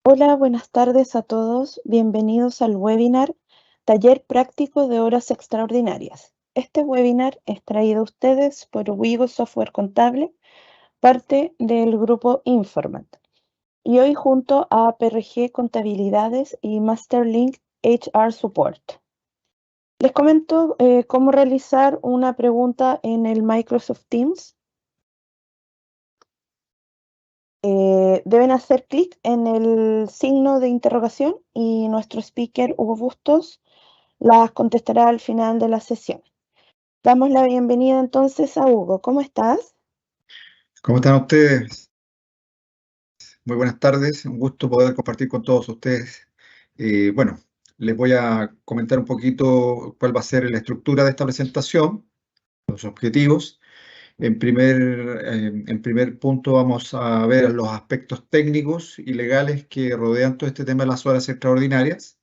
Hola, buenas tardes a todos. Bienvenidos al webinar Taller Práctico de Horas Extraordinarias. Este webinar es traído a ustedes por Wigo Software Contable, parte del grupo Informat. Y hoy junto a PRG Contabilidades y Masterlink HR Support. Les comento cómo realizar una pregunta en el Microsoft Teams. Deben hacer clic en el signo de interrogación y nuestro speaker Hugo Bustos las contestará al final de la sesión. Damos la bienvenida entonces a Hugo. ¿Cómo estás? ¿Cómo están ustedes? Muy buenas tardes, un gusto poder compartir con todos ustedes. Bueno, les voy a comentar un poquito cuál va a ser la estructura de esta presentación, los objetivos. En primer punto vamos a ver los aspectos técnicos y legales que rodean todo este tema de las horas extraordinarias.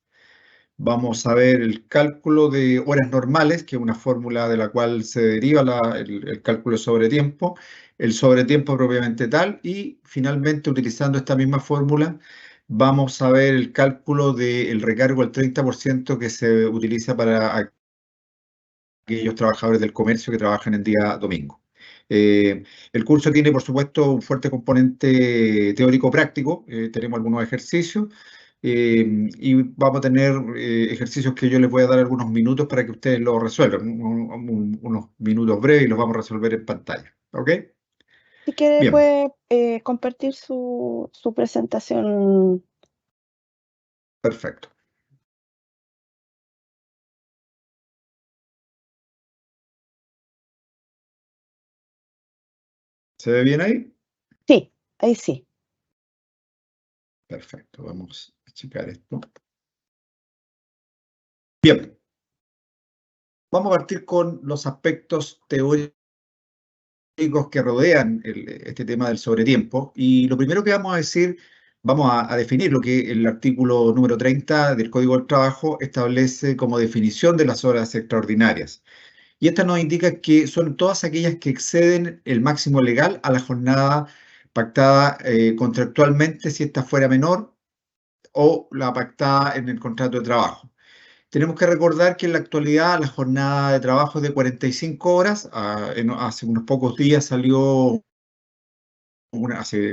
Vamos a ver el cálculo de horas normales, que es una fórmula de la cual se deriva el cálculo de sobretiempo, el sobretiempo propiamente tal, y finalmente, utilizando esta misma fórmula, vamos a ver el cálculo del recargo del 30% que se utiliza para aquellos trabajadores del comercio que trabajan en día domingo. El curso tiene, por supuesto, un fuerte componente teórico-práctico. Tenemos algunos ejercicios y vamos a tener ejercicios que yo les voy a dar algunos minutos para que ustedes los resuelvan, unos minutos breves y los vamos a resolver en pantalla. ¿Ok? Si quiere Bien, puede compartir su presentación. perfecto. ¿Se ve bien ahí? Sí, ahí sí. Perfecto, vamos a checar esto. Bien, vamos a partir con los aspectos teóricos que rodean este tema del sobretiempo. Y lo primero que vamos a decir, vamos a definir lo que el artículo número 30 del Código del Trabajo establece como definición de las horas extraordinarias. Y esta nos indica que son todas aquellas que exceden el máximo legal a la jornada pactada contractualmente, si esta fuera menor, o la pactada en el contrato de trabajo. Tenemos que recordar que en la actualidad la jornada de trabajo es de 45 horas. Hace unos pocos días hace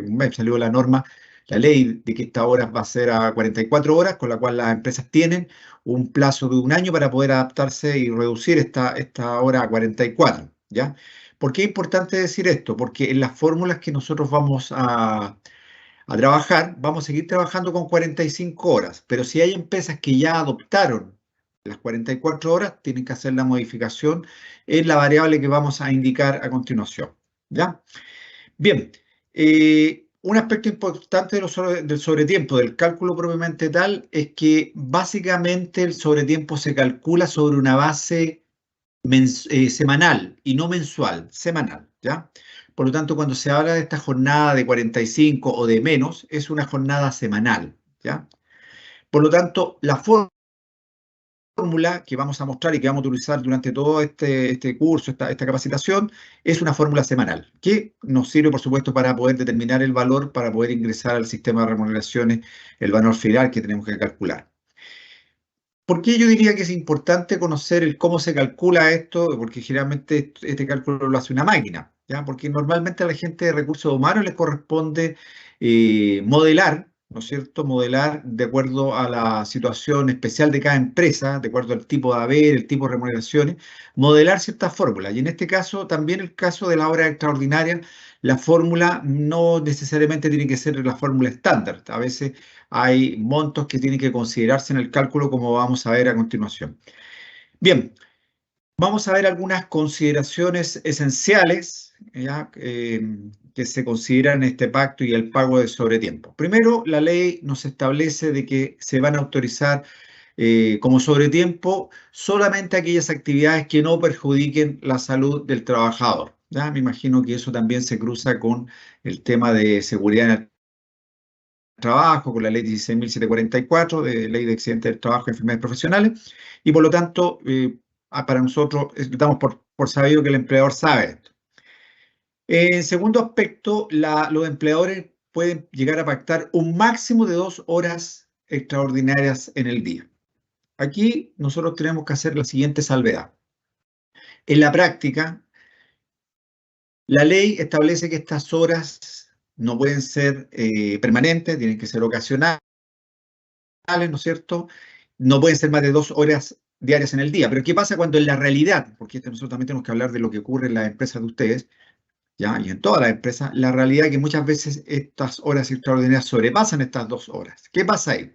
un mes salió la norma, la ley de que esta hora va a ser a 44 horas, con la cual las empresas tienen un plazo de un año para poder adaptarse y reducir esta hora a 44, ¿ya? ¿Por qué es importante decir esto? Porque en las fórmulas que nosotros vamos a trabajar, vamos a seguir trabajando con 45 horas, pero si hay empresas que ya adoptaron las 44 horas, tienen que hacer la modificación en la variable que vamos a indicar a continuación, ¿ya? Bien, un aspecto importante del sobretiempo, del cálculo propiamente tal, es que básicamente el sobretiempo se calcula sobre una base semanal y no mensual, semanal, ¿ya? Por lo tanto, cuando se habla de esta jornada de 45 o de menos, es una jornada semanal, ¿ya? Por lo tanto, la fórmula que vamos a mostrar y que vamos a utilizar durante todo este curso, esta capacitación, es una fórmula semanal, que nos sirve, por supuesto, para poder determinar el valor, para poder ingresar al sistema de remuneraciones, el valor final que tenemos que calcular. ¿Por qué yo diría que es importante conocer el cómo se calcula esto? Porque generalmente este cálculo lo hace una máquina, ¿ya? Porque normalmente a la gente de recursos humanos le corresponde modelar, ¿no es cierto? Modelar de acuerdo a la situación especial de cada empresa, de acuerdo al tipo de haber, el tipo de remuneraciones, modelar ciertas fórmulas. Y en este caso, también el caso de la hora extraordinaria, la fórmula no necesariamente tiene que ser la fórmula estándar. A veces hay montos que tienen que considerarse en el cálculo, como vamos a ver a continuación. Bien, vamos a ver algunas consideraciones esenciales, ¿ya? Que se consideran en este pacto y el pago de sobretiempo. Primero, la ley nos establece de que se van a autorizar como sobretiempo solamente aquellas actividades que no perjudiquen la salud del trabajador. ¿Ya? Me imagino que eso también se cruza con el tema de seguridad en el trabajo, con la ley 16.744, de ley de accidentes del trabajo y enfermedades profesionales, y por lo tanto, para nosotros damos por sabido que el empleador sabe esto. En segundo aspecto, los empleadores pueden llegar a pactar un máximo de 2 horas extraordinarias en el día. Aquí nosotros tenemos que hacer la siguiente salvedad. En la práctica, la ley establece que estas horas no pueden ser permanentes, tienen que ser ocasionales, ¿no es cierto? No pueden ser más de 2 horas diarias en el día. Pero ¿qué pasa cuando en la realidad, porque nosotros también tenemos que hablar de lo que ocurre en las empresas de ustedes, ¿ya? Y en todas las empresas, la realidad es que muchas veces estas horas extraordinarias sobrepasan estas 2 horas. ¿Qué pasa ahí?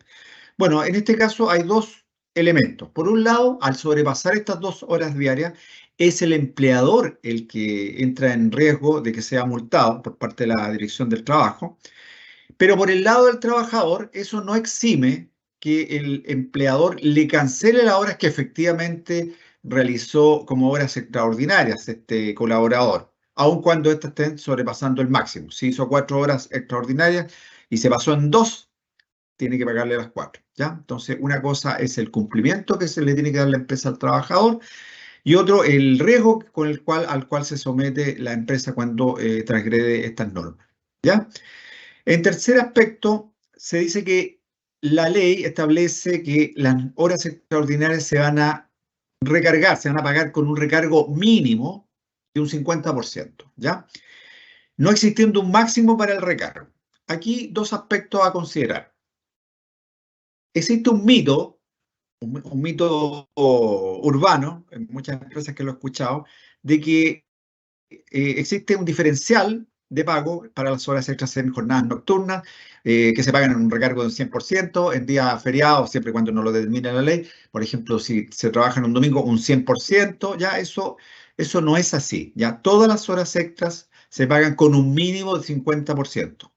Bueno, en este caso hay dos elementos. Por un lado, al sobrepasar estas 2 horas diarias, es el empleador el que entra en riesgo de que sea multado por parte de la Dirección del Trabajo. Pero por el lado del trabajador, eso no exime que el empleador le cancele las horas que efectivamente realizó como horas extraordinarias este colaborador, aun cuando éstas estén sobrepasando el máximo. Si hizo 4 horas extraordinarias y se pasó en 2, tiene que pagarle las 4, ¿ya? Entonces, una cosa es el cumplimiento que se le tiene que dar la empresa al trabajador y otro, el riesgo al cual se somete la empresa cuando transgrede estas normas, ¿ya? En tercer aspecto, se dice que la ley establece que las horas extraordinarias se van a recargar, se van a pagar con un recargo mínimo de un 50%, ¿ya? No existiendo un máximo para el recargo. Aquí dos aspectos a considerar. Existe un mito urbano, en muchas empresas que lo he escuchado, de que existe un diferencial de pago para las horas extras en jornadas nocturnas, que se pagan en un recargo de un 100%, en días feriados, siempre y cuando no lo determine la ley. Por ejemplo, si se trabaja en un domingo, un 100%, ya eso no es así. Ya todas las horas extras se pagan con un mínimo de 50%.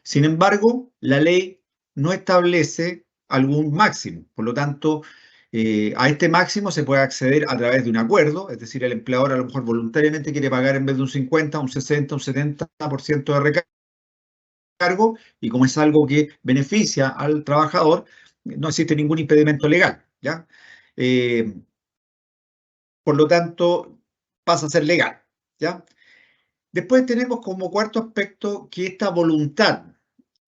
Sin embargo, la ley no establece algún máximo. Por lo tanto, a este máximo se puede acceder a través de un acuerdo, es decir, el empleador a lo mejor voluntariamente quiere pagar en vez de un 50, un 60, un 70% de recargo, y como es algo que beneficia al trabajador, no existe ningún impedimento legal, ¿ya? Eh, por lo tanto, pasa a ser legal, ¿ya? Después tenemos como cuarto aspecto que esta voluntad,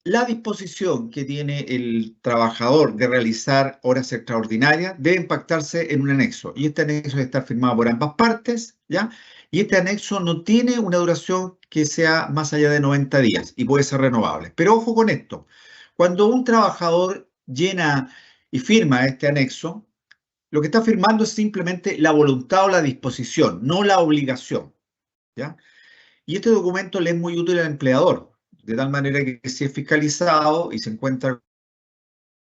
la disposición que tiene el trabajador de realizar horas extraordinarias debe impactarse en un anexo. Y este anexo debe estar firmado por ambas partes, ¿ya? Y este anexo no tiene una duración que sea más allá de 90 días y puede ser renovable. Pero ojo con esto, cuando un trabajador llena y firma este anexo, lo que está firmando es simplemente la voluntad o la disposición, no la obligación, ¿ya? Y este documento le es muy útil al empleador, de tal manera que si es fiscalizado y se encuentra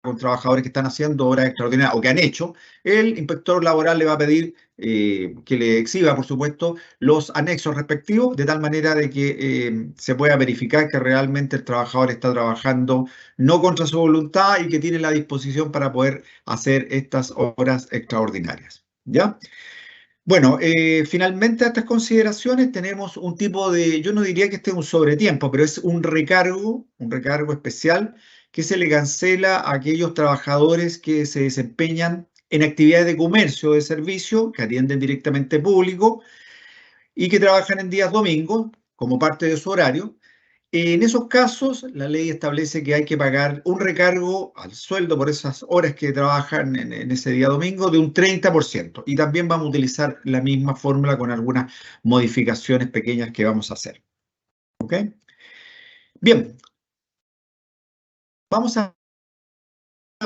con trabajadores que están haciendo horas extraordinarias o que han hecho, el inspector laboral le va a pedir que le exhiba, por supuesto, los anexos respectivos, de tal manera de que se pueda verificar que realmente el trabajador está trabajando no contra su voluntad y que tiene la disposición para poder hacer estas horas extraordinarias, ¿ya? Bueno, finalmente a estas consideraciones tenemos un tipo de, yo no diría que este es un sobretiempo, pero es un recargo especial que se le cancela a aquellos trabajadores que se desempeñan en actividades de comercio o de servicio, que atienden directamente público y que trabajan en días domingos como parte de su horario. En esos casos, la ley establece que hay que pagar un recargo al sueldo por esas horas que trabajan en ese día domingo de un 30%. Y también vamos a utilizar la misma fórmula con algunas modificaciones pequeñas que vamos a hacer. ¿Ok? Bien, vamos a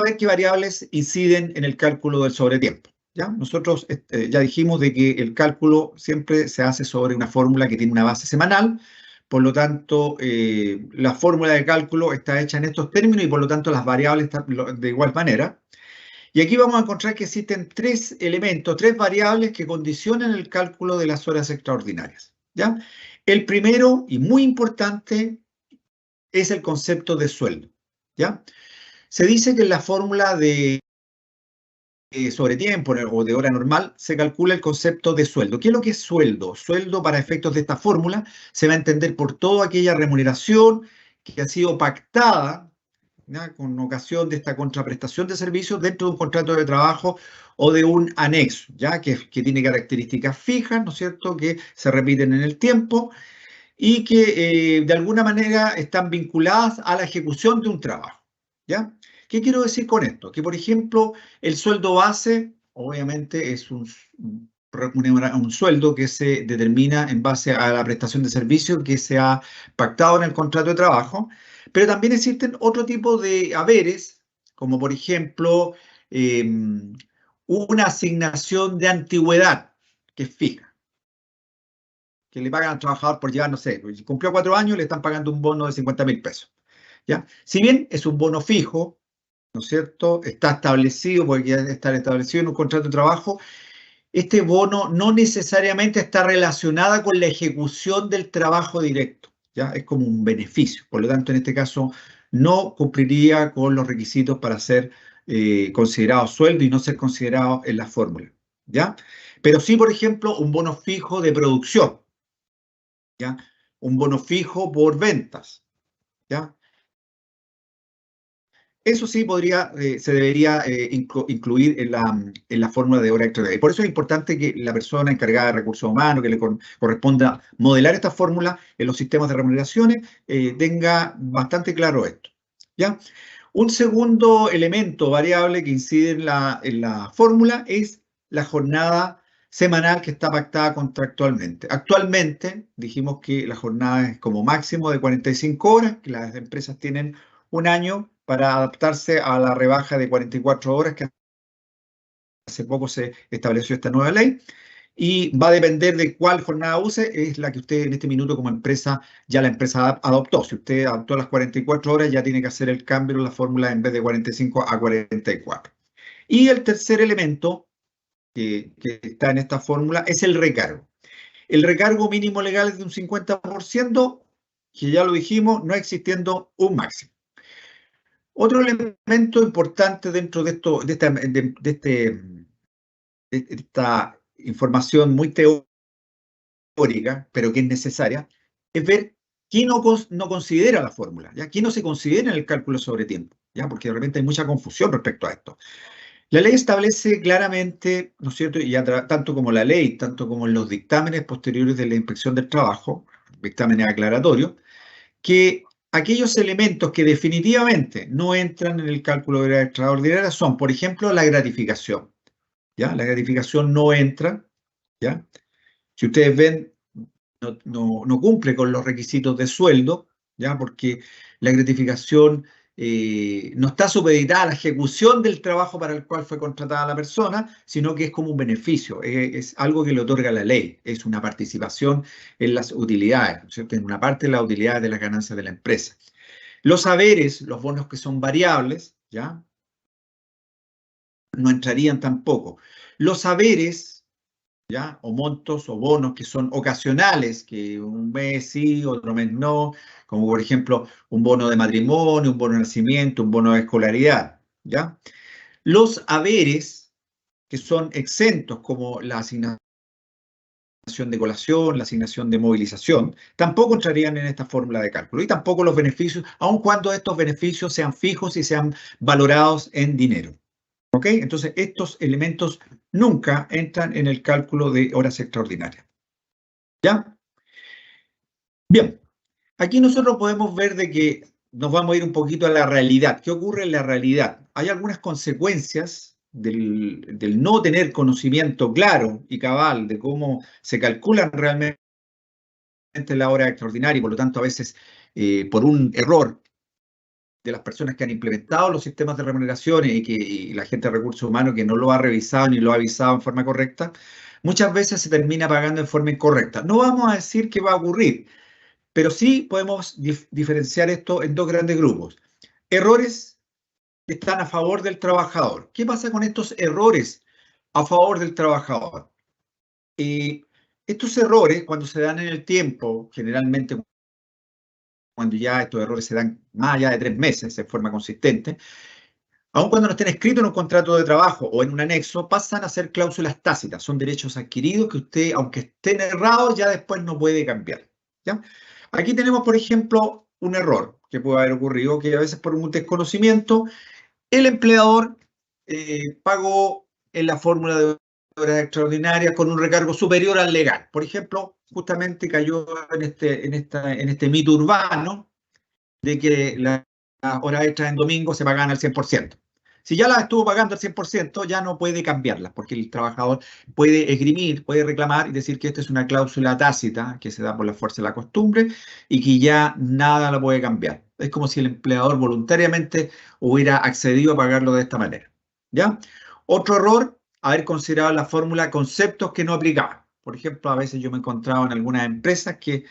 ver qué variables inciden en el cálculo del sobretiempo. ¿Ya? Nosotros ya dijimos de que el cálculo siempre se hace sobre una fórmula que tiene una base semanal. Por lo tanto, la fórmula de cálculo está hecha en estos términos y por lo tanto las variables están de igual manera. Y aquí vamos a encontrar que existen tres elementos, tres variables que condicionan el cálculo de las horas extraordinarias, ¿ya? El primero, y muy importante, es el concepto de sueldo, ¿ya? Se dice que en la fórmula de sobre tiempo o de hora normal, se calcula el concepto de sueldo. ¿Qué es lo que es sueldo? Sueldo, para efectos de esta fórmula, se va a entender por toda aquella remuneración que ha sido pactada, ¿ya?, con ocasión de esta contraprestación de servicios dentro de un contrato de trabajo o de un anexo, ¿ya?, que tiene características fijas, ¿no es cierto?, que se repiten en el tiempo y que de alguna manera están vinculadas a la ejecución de un trabajo, ¿ya? ¿Qué quiero decir con esto? Que, por ejemplo, el sueldo base, obviamente, es un sueldo que se determina en base a la prestación de servicio que se ha pactado en el contrato de trabajo, pero también existen otro tipo de haberes, como por ejemplo, una asignación de antigüedad que es fija, que le pagan al trabajador por llegar, no sé, cumplió 4 años, le están pagando un bono de 50.000 pesos. ¿Ya? Si bien es un bono fijo, ¿no es cierto? Está establecido, porque ya está establecido en un contrato de trabajo, este bono no necesariamente está relacionada con la ejecución del trabajo directo, ¿ya? Es como un beneficio. Por lo tanto, en este caso, no cumpliría con los requisitos para ser considerado sueldo y no ser considerado en la fórmula, ¿ya? Pero sí, por ejemplo, un bono fijo de producción, ¿ya? Un bono fijo por ventas, ¿ya? Eso sí se debería incluir en la fórmula de hora extraordinaria. Y por eso es importante que la persona encargada de recursos humanos, que le corresponda modelar esta fórmula en los sistemas de remuneraciones, tenga bastante claro esto, ¿ya? Un segundo elemento variable que incide en la fórmula es la jornada semanal que está pactada contractualmente. Actualmente dijimos que la jornada es como máximo de 45 horas, que las empresas tienen un año para adaptarse a la rebaja de 44 horas que hace poco se estableció esta nueva ley. Y va a depender de cuál jornada use, es la que usted en este minuto como empresa, ya la empresa adoptó. Si usted adoptó las 44 horas, ya tiene que hacer el cambio en la fórmula en vez de 45 a 44. Y el tercer elemento que está en esta fórmula es el recargo. El recargo mínimo legal es de un 50%, que ya lo dijimos, no existiendo un máximo. Otro elemento importante dentro de esto, de esta información muy teórica, pero que es necesaria, es ver quién no considera la fórmula, ¿ya? Quién no se considera en el cálculo sobre tiempo, ¿ya? Porque de repente hay mucha confusión respecto a esto. La ley establece claramente, ¿no es cierto? Y tanto como la ley, tanto como en los dictámenes posteriores de la Inspección del Trabajo, dictámenes aclaratorios, que aquellos elementos que definitivamente no entran en el cálculo de hora extraordinaria son, por ejemplo, la gratificación, ¿ya? La gratificación no entra, ¿ya? Si ustedes ven, no cumple con los requisitos de sueldo, ¿ya? Porque la gratificación no está supeditada a la ejecución del trabajo para el cual fue contratada la persona, sino que es como un beneficio, es algo que le otorga la ley, es una participación en las utilidades, ¿no es cierto? En una parte de las utilidades de las ganancias de la empresa. Los haberes, los bonos que son variables, ¿ya? No entrarían tampoco. Los haberes, ¿ya? O montos o bonos que son ocasionales, que un mes sí, otro mes no, como por ejemplo un bono de matrimonio, un bono de nacimiento, un bono de escolaridad, ¿ya? Los haberes que son exentos, como la asignación de colación, la asignación de movilización, tampoco entrarían en esta fórmula de cálculo. Y tampoco los beneficios, aun cuando estos beneficios sean fijos y sean valorados en dinero. ¿Ok? Entonces, estos elementos nunca entran en el cálculo de horas extraordinarias. ¿Ya? Bien, aquí nosotros podemos ver de que nos vamos a ir un poquito a la realidad. ¿Qué ocurre en la realidad? Hay algunas consecuencias del no tener conocimiento claro y cabal de cómo se calculan realmente la hora extraordinaria y por lo tanto a veces por un error de las personas que han implementado los sistemas de remuneraciones y la gente de recursos humanos que no lo ha revisado ni lo ha avisado en forma correcta, muchas veces se termina pagando en forma incorrecta. No vamos a decir qué va a ocurrir, pero sí podemos diferenciar esto en dos grandes grupos. Errores que están a favor del trabajador. ¿Qué pasa con estos errores a favor del trabajador? Estos errores, cuando se dan en el tiempo, generalmente cuando ya estos errores se dan más allá de 3 meses de forma consistente, aun cuando no estén escritos en un contrato de trabajo o en un anexo, pasan a ser cláusulas tácitas. Son derechos adquiridos que usted, aunque estén errados, ya después no puede cambiar, ¿ya? Aquí tenemos, por ejemplo, un error que puede haber ocurrido, que a veces por un desconocimiento, el empleador pagó en la fórmula de horas extraordinarias con un recargo superior al legal. Por ejemplo, justamente cayó en este mito urbano de que las horas extras en domingo se pagan al 100%. Si ya las estuvo pagando al 100%, ya no puede cambiarlas, porque el trabajador puede esgrimir, puede reclamar y decir que esta es una cláusula tácita que se da por la fuerza de la costumbre y que ya nada la puede cambiar. Es como si el empleador voluntariamente hubiera accedido a pagarlo de esta manera. ¿Ya? Otro error, haber considerado la fórmula conceptos que no aplicaban. Por ejemplo, a veces yo me he encontrado en algunas empresas que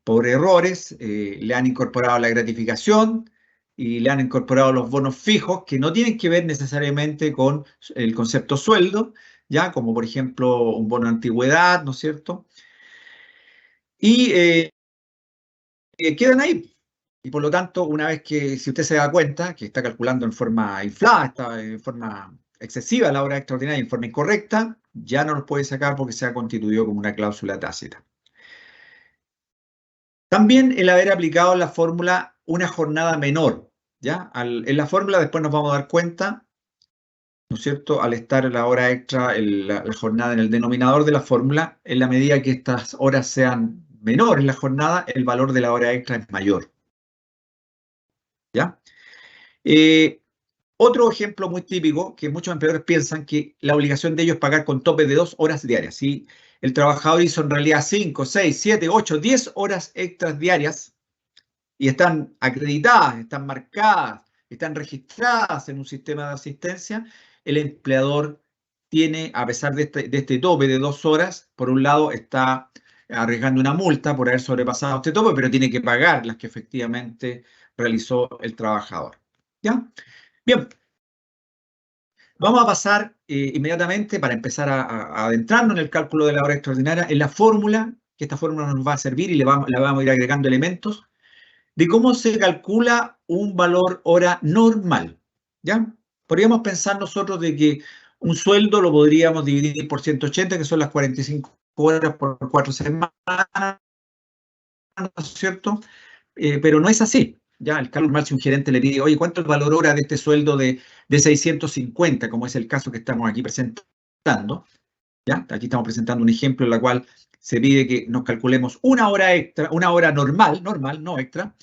por errores le han incorporado la gratificación y le han incorporado los bonos fijos que no tienen que ver necesariamente con el concepto sueldo, ya como por ejemplo un bono de antigüedad, ¿no es cierto? Y quedan ahí. Y por lo tanto, una vez que, si usted se da cuenta que está calculando en forma inflada, está en forma excesiva la hora extraordinaria, en forma incorrecta, ya no los puede sacar porque se ha constituido como una cláusula tácita. También el haber aplicado la fórmula una jornada menor, ¿ya? En la fórmula después nos vamos a dar cuenta, ¿no es cierto? Al estar la hora extra, la jornada en el denominador de la fórmula, en la medida que estas horas sean menores en la jornada, el valor de la hora extra es mayor, ¿ya? Otro ejemplo muy típico, que muchos empleadores piensan que la obligación de ellos es pagar con tope de 2 horas diarias. Si el trabajador hizo en realidad 5, 6, 7, 8, 10 horas extras diarias y están acreditadas, están marcadas, están registradas en un sistema de asistencia, el empleador tiene, a pesar de este tope de 2 horas, por un lado está arriesgando una multa por haber sobrepasado este tope, pero tiene que pagar las que efectivamente realizó el trabajador. ¿Ya? Bien, vamos a pasar inmediatamente para empezar a adentrarnos en el cálculo de la hora extraordinaria, en la fórmula, que esta fórmula nos va a servir y la vamos a ir agregando elementos, de cómo se calcula un valor hora normal. ¿Ya? Podríamos pensar nosotros de que un sueldo lo podríamos dividir por 180, que son las 45 horas por 4 semanas, ¿no es cierto? Pero no es así. Ya, el cálculo normal, si un gerente le pide, oye, ¿cuánto es el valor hora de este sueldo de 650, como es el caso que estamos aquí presentando? ¿Ya? Aquí estamos presentando un ejemplo en el cual se pide que nos calculemos una hora extra, una hora normal, no extra,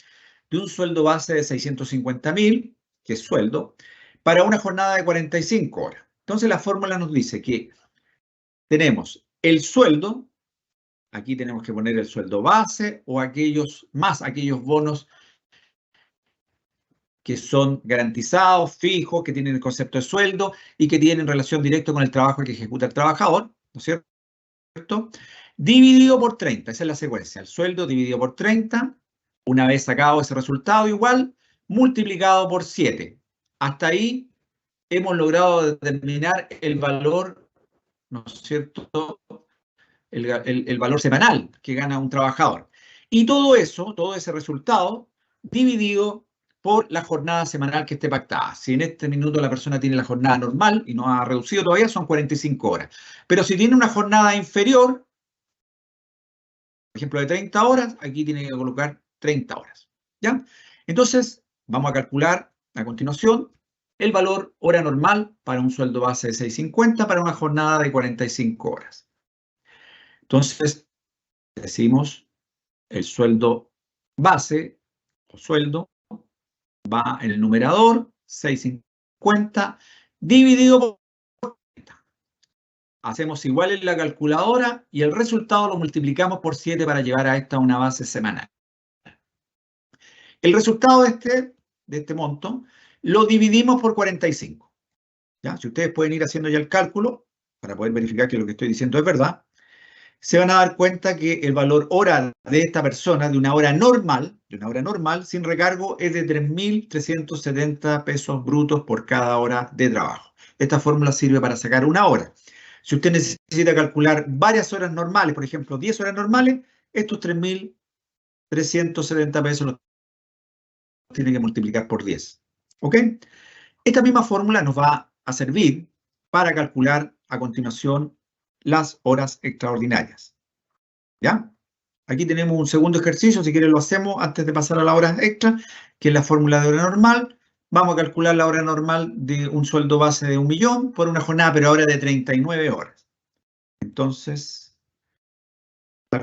de un sueldo base de 650.000, que es sueldo, para una jornada de 45 horas. Entonces la fórmula nos dice que tenemos el sueldo, aquí tenemos que poner el sueldo base o aquellos bonos que son garantizados, fijos, que tienen el concepto de sueldo y que tienen relación directa con el trabajo que ejecuta el trabajador, ¿no es cierto? Dividido por 30, esa es la secuencia, el sueldo dividido por 30, una vez sacado ese resultado igual, multiplicado por 7. Hasta ahí hemos logrado determinar el valor, ¿no es cierto?, el valor semanal que gana un trabajador. Y todo eso, todo ese resultado, dividido por la jornada semanal que esté pactada. Si en este minuto la persona tiene la jornada normal y no ha reducido todavía, son 45 horas. Pero si tiene una jornada inferior, por ejemplo, de 30 horas, aquí tiene que colocar 30 horas. ¿Ya? Entonces, vamos a calcular a continuación el valor hora normal para un sueldo base de 650 para una jornada de 45 horas. Entonces, decimos el sueldo base o sueldo va en el numerador, 650, dividido por 30. Hacemos igual en la calculadora y el resultado lo multiplicamos por 7 para llevar a esta una base semanal. El resultado de este monto lo dividimos por 45. ¿Ya? Si ustedes pueden ir haciendo ya el cálculo para poder verificar que lo que estoy diciendo es verdad, se van a dar cuenta que el valor hora de esta persona, de una hora normal, sin recargo, es de 3.370 pesos brutos por cada hora de trabajo. Esta fórmula sirve para sacar una hora. Si usted necesita calcular varias horas normales, por ejemplo, 10 horas normales, estos 3.370 pesos los tiene que multiplicar por 10. ¿Ok? Esta misma fórmula nos va a servir para calcular a continuación las horas extraordinarias. ¿Ya? Aquí tenemos un segundo ejercicio, si quieren lo hacemos antes de pasar a la hora extra, que es la fórmula de hora normal. Vamos a calcular la hora normal de un sueldo base de 1.000.000 por una jornada, pero ahora de 39 horas. Entonces,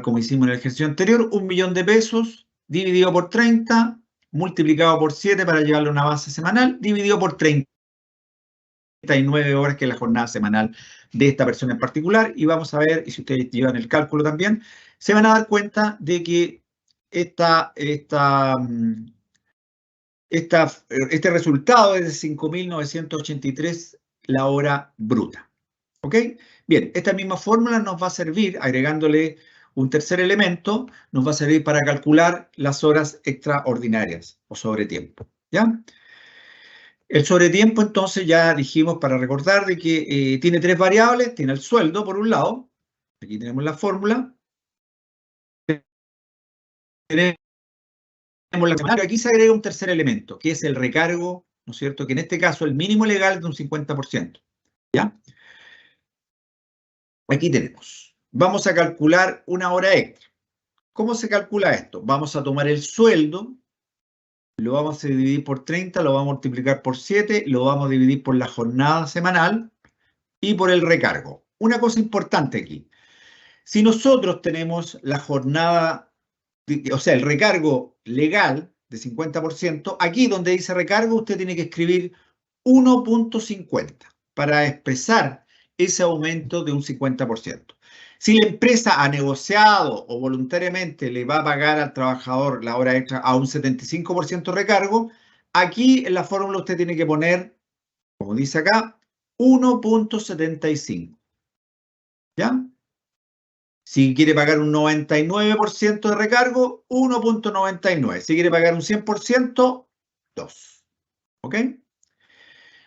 como hicimos en el ejercicio anterior, 1 millón de pesos dividido por 30, multiplicado por 7 para llevarlo a una base semanal, dividido por 39 horas, que es la jornada semanal de esta persona en particular. Y vamos a ver, y si ustedes llevan el cálculo también, se van a dar cuenta de que este resultado es de 5.983 la hora bruta. ¿Ok? Bien, esta misma fórmula nos va a servir, agregándole un tercer elemento, nos va a servir para calcular las horas extraordinarias o sobretiempo. ¿Ya? El sobretiempo, entonces, ya dijimos para recordar de que tiene tres variables. Tiene el sueldo, por un lado. Aquí tenemos la fórmula. Tenemos la semana, pero aquí se agrega un tercer elemento, que es el recargo, ¿no es cierto? Que en este caso el mínimo legal es de un 50%. ¿Ya? Aquí tenemos. Vamos a calcular una hora extra. ¿Cómo se calcula esto? Vamos a tomar el sueldo, lo vamos a dividir por 30, lo vamos a multiplicar por 7, lo vamos a dividir por la jornada semanal y por el recargo. Una cosa importante aquí. Si nosotros tenemos la jornada, o sea, el recargo legal de 50%, aquí donde dice recargo usted tiene que escribir 1.50 para expresar ese aumento de un 50%. Si la empresa ha negociado o voluntariamente le va a pagar al trabajador la hora extra a un 75% recargo, aquí en la fórmula usted tiene que poner, como dice acá, 1.75. ¿Ya? Si quiere pagar un 99% de recargo, 1.99. Si quiere pagar un 100%, 2. ¿Ok?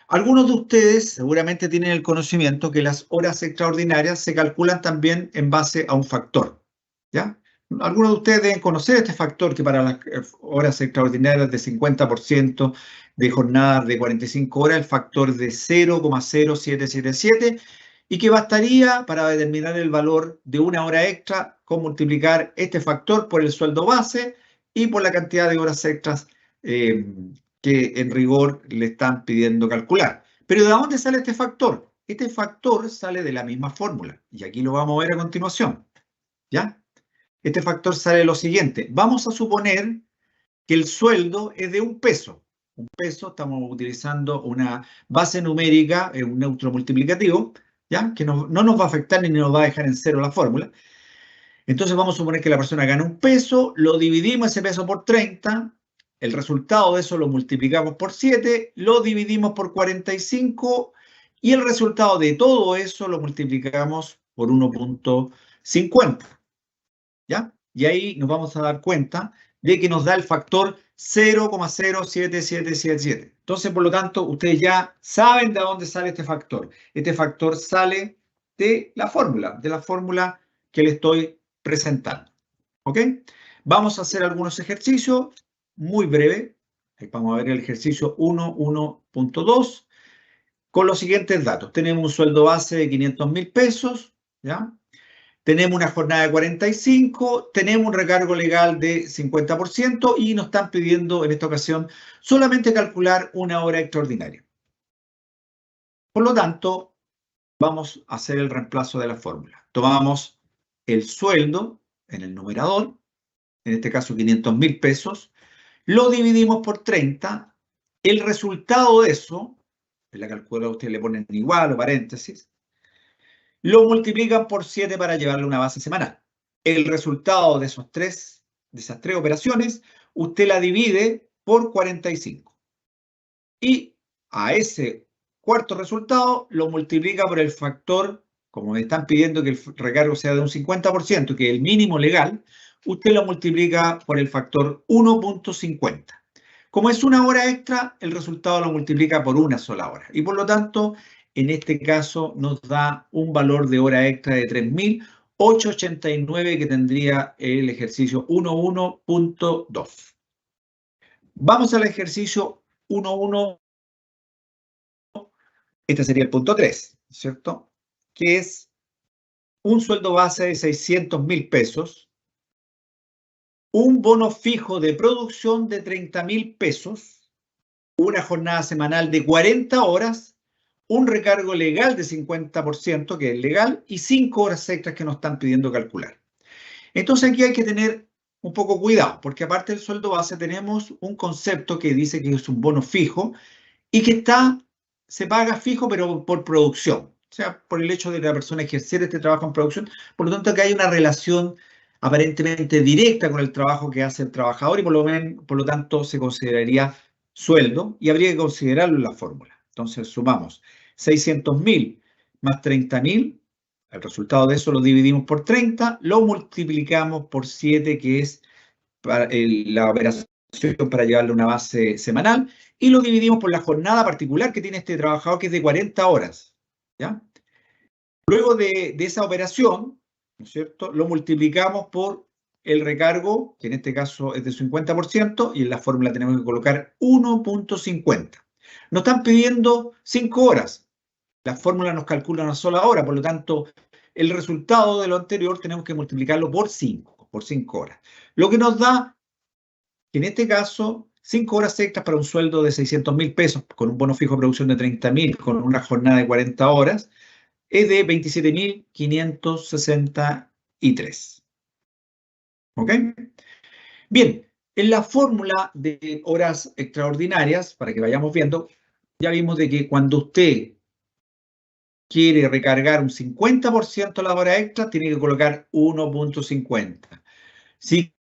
Algunos de ustedes seguramente tienen el conocimiento que las horas extraordinarias se calculan también en base a un factor. ¿Ya? Algunos de ustedes deben conocer este factor que para las horas extraordinarias de 50% de jornadas de 45 horas, el factor de 0,0777, y que bastaría para determinar el valor de una hora extra con multiplicar este factor por el sueldo base y por la cantidad de horas extras que en rigor le están pidiendo calcular. Pero ¿de dónde sale este factor? Este factor sale de la misma fórmula, y aquí lo vamos a ver a continuación. ¿Ya? Este factor sale de lo siguiente. Vamos a suponer que el sueldo es de 1 peso. 1 peso, estamos utilizando una base numérica, un neutro multiplicativo, ¿ya? Que no nos va a afectar ni nos va a dejar en cero la fórmula. Entonces vamos a suponer que la persona gana 1 peso, lo dividimos ese peso por 30, el resultado de eso lo multiplicamos por 7, lo dividimos por 45 y el resultado de todo eso lo multiplicamos por 1.50. ¿Ya? Y ahí nos vamos a dar cuenta de que nos da el factor 0,07777. Entonces, por lo tanto, ustedes ya saben de dónde sale este factor. Este factor sale de la fórmula que le estoy presentando. ¿Ok? Vamos a hacer algunos ejercicios muy breves. Vamos a ver el ejercicio 1.1.2 con los siguientes datos. Tenemos un sueldo base de 500.000 pesos, ¿ya? Tenemos una jornada de 45, tenemos un recargo legal de 50% y nos están pidiendo en esta ocasión solamente calcular una hora extraordinaria. Por lo tanto, vamos a hacer el reemplazo de la fórmula. Tomamos el sueldo en el numerador, en este caso 500.000 pesos, lo dividimos por 30, el resultado de eso, en la calculadora ustedes le ponen igual o paréntesis, lo multiplican por 7 para llevarle una base semanal. El resultado de esas tres operaciones, usted la divide por 45. Y a ese cuarto resultado lo multiplica por el factor, como me están pidiendo que el recargo sea de un 50%, que es el mínimo legal, usted lo multiplica por el factor 1.50. Como es una hora extra, el resultado lo multiplica por una sola hora. Y por lo tanto, en este caso nos da un valor de hora extra de 3.889 que tendría el ejercicio 1.1.2. Vamos al ejercicio 1.1. Este sería el punto 3, ¿cierto? Que es un sueldo base de 600.000 pesos, un bono fijo de producción de 30.000 pesos, una jornada semanal de 40 horas, un recargo legal de 50%, que es legal, y 5 horas extras que nos están pidiendo calcular. Entonces aquí hay que tener un poco cuidado, porque aparte del sueldo base tenemos un concepto que dice que es un bono fijo y que se paga fijo pero por producción, o sea, por el hecho de la persona ejercer este trabajo en producción, por lo tanto que hay una relación aparentemente directa con el trabajo que hace el trabajador y por lo tanto se consideraría sueldo y habría que considerarlo en la fórmula. Entonces sumamos 600.000 más 30.000, el resultado de eso lo dividimos por 30, lo multiplicamos por 7, que es la operación para llevarle una base semanal, y lo dividimos por la jornada particular que tiene este trabajador, que es de 40 horas. ¿Ya? Luego de esa operación, ¿no es cierto?, lo multiplicamos por el recargo, que en este caso es de 50%, y en la fórmula tenemos que colocar 1.50. Nos están pidiendo 5 horas. La fórmula nos calcula una sola hora, por lo tanto, el resultado de lo anterior tenemos que multiplicarlo por 5 horas. Lo que nos da, en este caso, 5 horas extras para un sueldo de 600.000 pesos, con un bono fijo de producción de 30.000, con una jornada de 40 horas, es de 27.563. ¿Ok? Bien, en la fórmula de horas extraordinarias, para que vayamos viendo, ya vimos de que cuando usted quiere recargar un 50% la hora extra, tiene que colocar 1.50. Si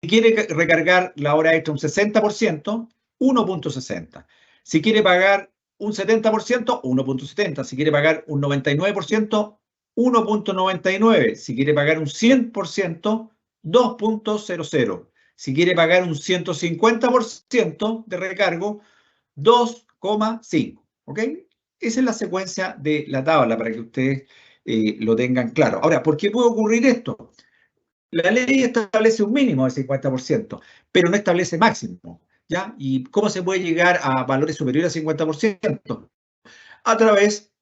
quiere recargar la hora extra un 60%, 1.60. Si quiere pagar un 70%, 1.70. Si quiere pagar un 99%, 1.99. Si quiere pagar un 100%, 2.00. Si quiere pagar un 150% de recargo, 2,5. ¿Ok? Esa es la secuencia de la tabla para que ustedes lo tengan claro. Ahora, ¿por qué puede ocurrir esto? La ley establece un mínimo de 50%, pero no establece máximo, ¿ya? ¿Y cómo se puede llegar a valores superiores al 50%? A través,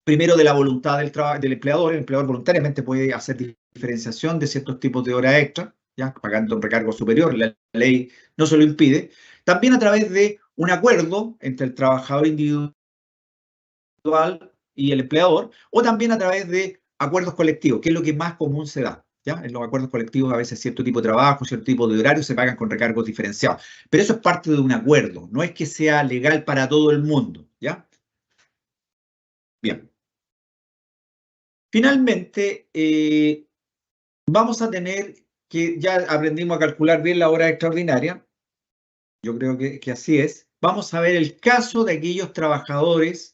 primero, de la voluntad del empleador. El empleador voluntariamente puede hacer diferenciación de ciertos tipos de hora extra, ¿ya? Pagando un recargo superior, la ley no se lo impide. También a través de un acuerdo entre el trabajador individual y el empleador, o también a través de acuerdos colectivos, que es lo que más común se da. ¿Ya? En los acuerdos colectivos a veces cierto tipo de trabajo, cierto tipo de horario se pagan con recargos diferenciados. Pero eso es parte de un acuerdo, no es que sea legal para todo el mundo. ¿Ya? Bien. Finalmente, vamos a tener que, ya aprendimos a calcular bien la hora extraordinaria, yo creo que así es. Vamos a ver el caso de aquellos trabajadores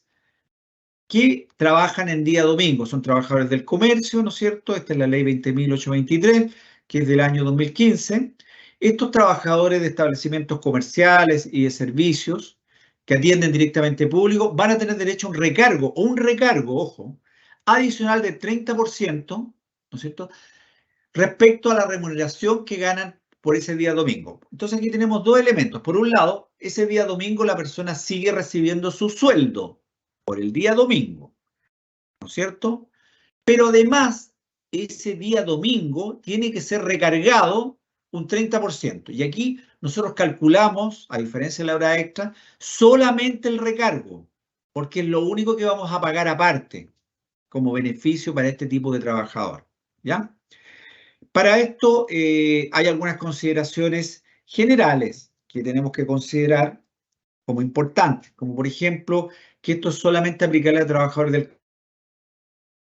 que trabajan en día domingo. Son trabajadores del comercio, ¿no es cierto? Esta es la ley 20.823, que es del año 2015. Estos trabajadores de establecimientos comerciales y de servicios que atienden directamente público van a tener derecho a un recargo, ojo, adicional del 30%, ¿no es cierto?, respecto a la remuneración que ganan por ese día domingo. Entonces aquí tenemos dos elementos. Por un lado, ese día domingo la persona sigue recibiendo su sueldo por el día domingo, ¿no es cierto? Pero además, ese día domingo tiene que ser recargado un 30%. Y aquí nosotros calculamos, a diferencia de la hora extra, solamente el recargo, porque es lo único que vamos a pagar aparte como beneficio para este tipo de trabajador. ¿Ya? Para esto hay algunas consideraciones generales que tenemos que considerar como importantes, como por ejemplo que esto es solamente aplicable a trabajadores del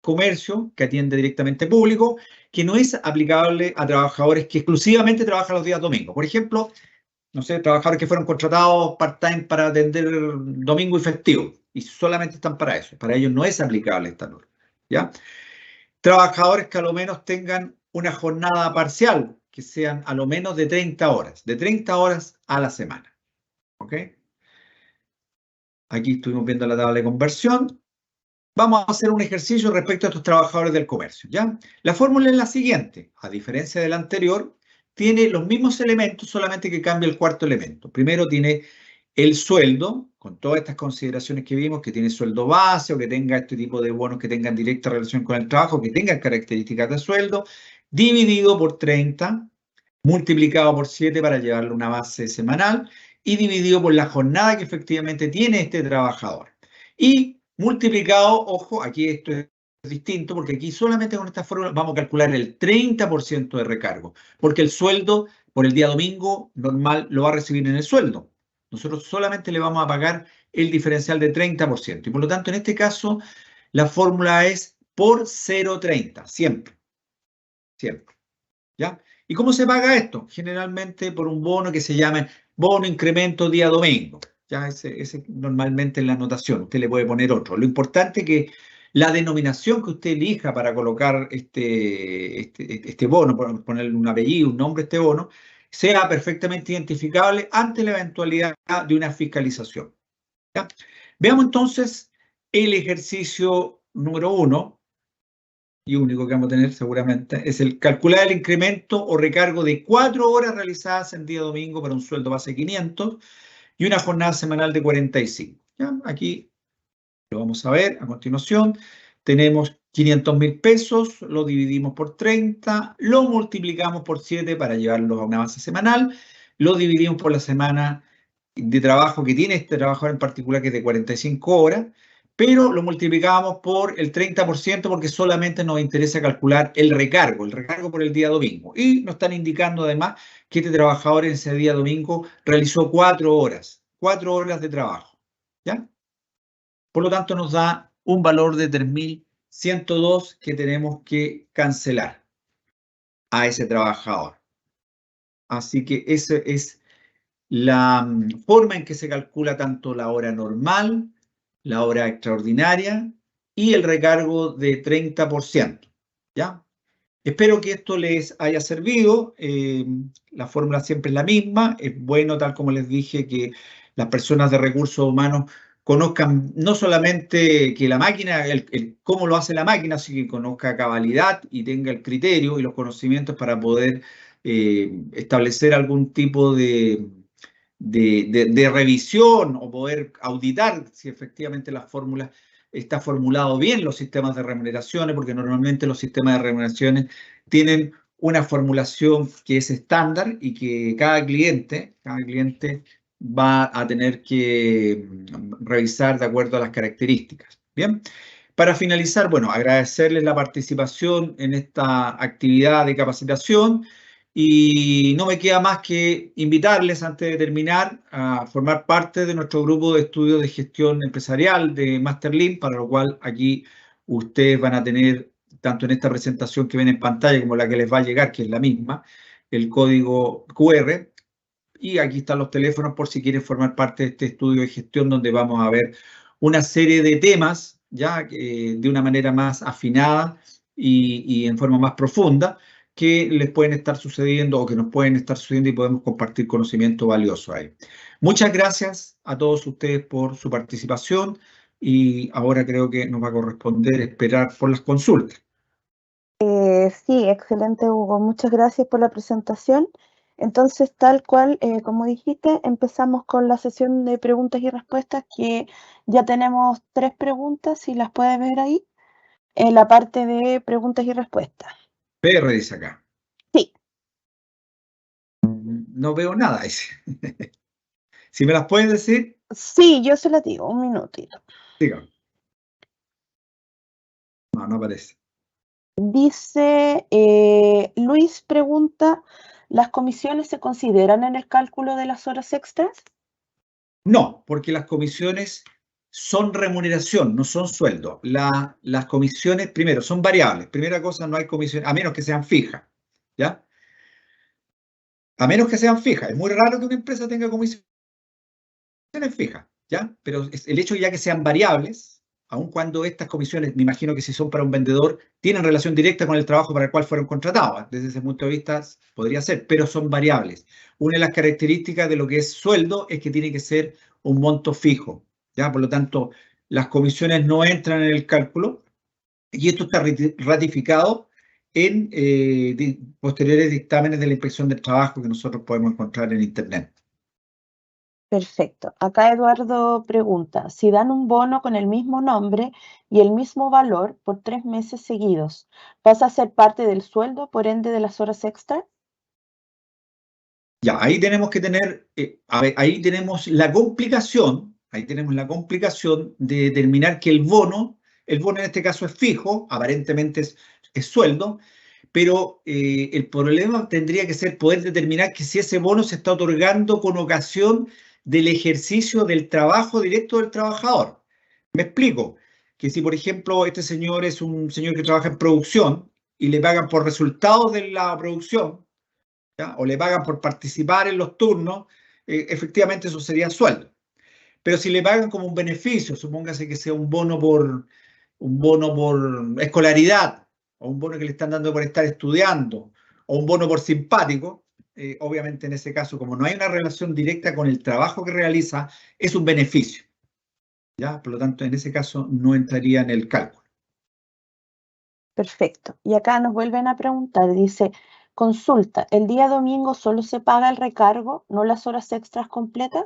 comercio que atiende directamente público, que no es aplicable a trabajadores que exclusivamente trabajan los días domingos. Por ejemplo, no sé, trabajadores que fueron contratados part-time para atender domingo y festivo y solamente están para eso. Para ellos no es aplicable esta norma. ¿Ya? Trabajadores que a lo menos tengan una jornada parcial, que sean a lo menos de 30 horas a la semana. ¿Ok? Aquí estuvimos viendo la tabla de conversión. Vamos a hacer un ejercicio respecto a estos trabajadores del comercio, ¿ya? La fórmula es la siguiente. A diferencia de la anterior, tiene los mismos elementos, solamente que cambia el cuarto elemento. Primero tiene el sueldo, con todas estas consideraciones que vimos, que tiene sueldo base o que tenga este tipo de bonos que tengan directa relación con el trabajo, que tengan características de sueldo, dividido por 30, multiplicado por 7 para llevarle una base semanal y dividido por la jornada que efectivamente tiene este trabajador. Y multiplicado, ojo, aquí esto es distinto, porque aquí solamente con esta fórmula vamos a calcular el 30% de recargo, porque el sueldo por el día domingo normal lo va a recibir en el sueldo. Nosotros solamente le vamos a pagar el diferencial de 30%. Y por lo tanto, en este caso, la fórmula es por 0,30, siempre, siempre. ¿Ya? ¿Y cómo se paga esto? Generalmente por un bono que se llama bono incremento día domingo. Ya ese normalmente en la anotación, usted le puede poner otro. Lo importante es que la denominación que usted elija para colocar este bono, ponerle un apellido, un nombre a este bono, sea perfectamente identificable ante la eventualidad de una fiscalización. ¿Ya? Veamos entonces el ejercicio número 1 y único que vamos a tener seguramente, es el calcular el incremento o recargo de 4 horas realizadas en día domingo para un sueldo base de 500 y una jornada semanal de 45. ¿Ya? Aquí lo vamos a ver a continuación. Tenemos 500.000 pesos, lo dividimos por 30, lo multiplicamos por 7 para llevarlo a una base semanal, lo dividimos por la semana de trabajo que tiene este trabajador en particular, que es de 45 horas, pero lo multiplicamos por el 30% porque solamente nos interesa calcular el recargo por el día domingo. Y nos están indicando además que este trabajador en ese día domingo realizó 4 horas de trabajo. ¿Ya? Por lo tanto, nos da un valor de 3.102 que tenemos que cancelar a ese trabajador. Así que esa es la forma en que se calcula tanto la hora normal, la hora extraordinaria y el recargo de 30%. ¿Ya? Espero que esto les haya servido. La fórmula siempre es la misma. Es bueno, tal como les dije, que las personas de recursos humanos conozcan no solamente que la máquina, cómo lo hace la máquina, sino que conozca cabalidad y tenga el criterio y los conocimientos para poder establecer algún tipo de revisión o poder auditar si efectivamente la fórmula está formulado bien los sistemas de remuneraciones, porque normalmente los sistemas de remuneraciones tienen una formulación que es estándar y que cada cliente va a tener que revisar de acuerdo a las características. Bien, para finalizar, bueno, agradecerles la participación en esta actividad de capacitación. Y no me queda más que invitarles, antes de terminar, a formar parte de nuestro grupo de estudios de gestión empresarial de Masterlink, para lo cual aquí ustedes van a tener, tanto en esta presentación que ven en pantalla como la que les va a llegar, que es la misma, el código QR. Y aquí están los teléfonos por si quieren formar parte de este estudio de gestión, donde vamos a ver una serie de temas, ya de una manera más afinada y en forma más profunda, que les pueden estar sucediendo o que nos pueden estar sucediendo y podemos compartir conocimiento valioso ahí. Muchas gracias a todos ustedes por su participación y ahora creo que nos va a corresponder esperar por las consultas. Sí, excelente, Hugo. Muchas gracias por la presentación. Entonces, tal cual, como dijiste, empezamos con la sesión de preguntas y respuestas, que ya tenemos 3 preguntas, si las puedes ver ahí, en la parte de preguntas y respuestas. PR dice acá. Sí. No veo nada, dice. Si me las pueden decir, Sí, yo se la digo, un minutito. dígame. No, no aparece. Dice, Luis pregunta, ¿las comisiones se consideran en el cálculo de las horas extras? No, porque las comisiones son remuneración, no son sueldo. Las comisiones, primero, son variables. Primera cosa, no hay comisiones, a menos que sean fijas, ¿ya? A menos que sean fijas. Es muy raro que una empresa tenga comisiones fijas, ¿ya? Pero el hecho ya que sean variables, aun cuando estas comisiones, me imagino que si son para un vendedor, tienen relación directa con el trabajo para el cual fueron contratados. Desde ese punto de vista podría ser, pero son variables. Una de las características de lo que es sueldo es que tiene que ser un monto fijo, ¿ya? Por lo tanto, las comisiones no entran en el cálculo y esto está ratificado en posteriores dictámenes de la Inspección del Trabajo que nosotros podemos encontrar en Internet. Perfecto. Acá Eduardo pregunta, si dan un bono con el mismo nombre y el mismo valor por 3 meses seguidos, ¿pasa a ser parte del sueldo, por ende de las horas extras? Ya, ahí tenemos que tener, a ver, ahí tenemos la complicación de determinar que el bono El bono en este caso es fijo, aparentemente es sueldo, pero el problema tendría que ser poder determinar que si ese bono se está otorgando con ocasión del ejercicio del trabajo directo del trabajador. Me explico, que si por ejemplo este señor es un señor que trabaja en producción y le pagan por resultados de la producción, ¿ya? O le pagan por participar en los turnos, efectivamente eso sería sueldo. Pero si le pagan como un beneficio, supóngase que sea un bono por escolaridad, o un bono que le están dando por estar estudiando, o un bono por simpático, obviamente en ese caso, como no hay una relación directa con el trabajo que realiza, es un beneficio, ¿ya? Por lo tanto, en ese caso no entraría en el cálculo. Perfecto. Y acá nos vuelven a preguntar, dice, consulta, ¿el día domingo solo se paga el recargo, no las horas extras completas?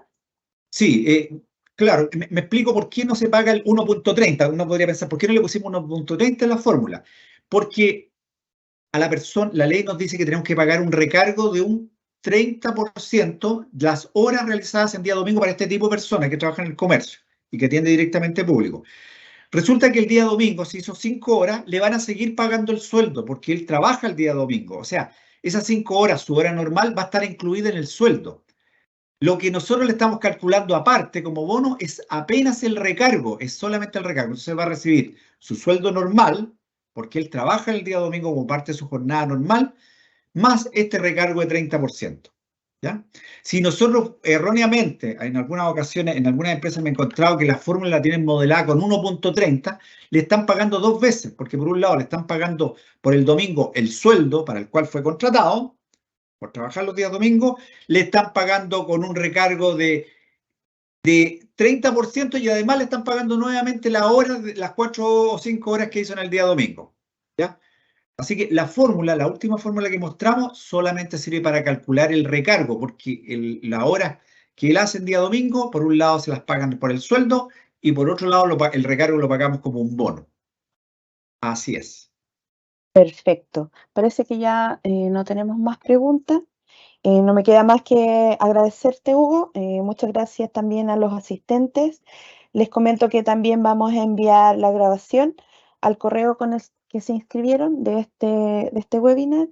Sí, claro, me explico por qué no se paga el 1.30. Uno podría pensar, ¿por qué no le pusimos 1.30 en la fórmula? Porque a la persona, la ley nos dice que tenemos que pagar un recargo de un 30% de las horas realizadas en día domingo para este tipo de personas que trabajan en el comercio y que atiende directamente público. Resulta que el día domingo, si hizo 5 horas, le van a seguir pagando el sueldo porque él trabaja el día domingo. O sea, esas 5 horas, su hora normal, va a estar incluida en el sueldo. Lo que nosotros le estamos calculando aparte como bono es apenas el recargo, es solamente el recargo. Entonces va a recibir su sueldo normal, porque él trabaja el día domingo como parte de su jornada normal, más este recargo de 30%. ¿Ya? Si nosotros erróneamente, en algunas ocasiones, en algunas empresas me he encontrado que la fórmula la tienen modelada con 1.30, le están pagando dos veces, porque por un lado le están pagando por el domingo el sueldo para el cual fue contratado, por trabajar los días domingos, le están pagando con un recargo de 30% y además le están pagando nuevamente las horas, las 4 o 5 horas que hizo en el día domingo. ¿Ya? Así que la fórmula, la última fórmula que mostramos, solamente sirve para calcular el recargo, porque la hora que él hace en día domingo, por un lado se las pagan por el sueldo y por otro lado el recargo lo pagamos como un bono. Así es. Perfecto. Parece que ya no tenemos más preguntas. No me queda más que agradecerte, Hugo. Muchas gracias también a los asistentes. Les comento que también vamos a enviar la grabación al correo con el que se inscribieron de este webinar.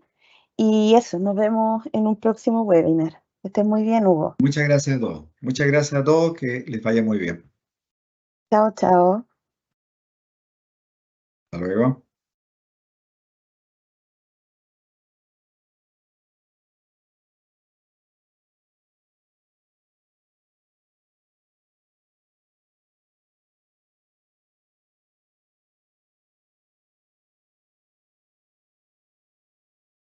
Y eso, nos vemos en un próximo webinar. Que estén muy bien, Hugo. Muchas gracias a todos. Muchas gracias a todos, que les vaya muy bien. Chao, chao. Hasta luego.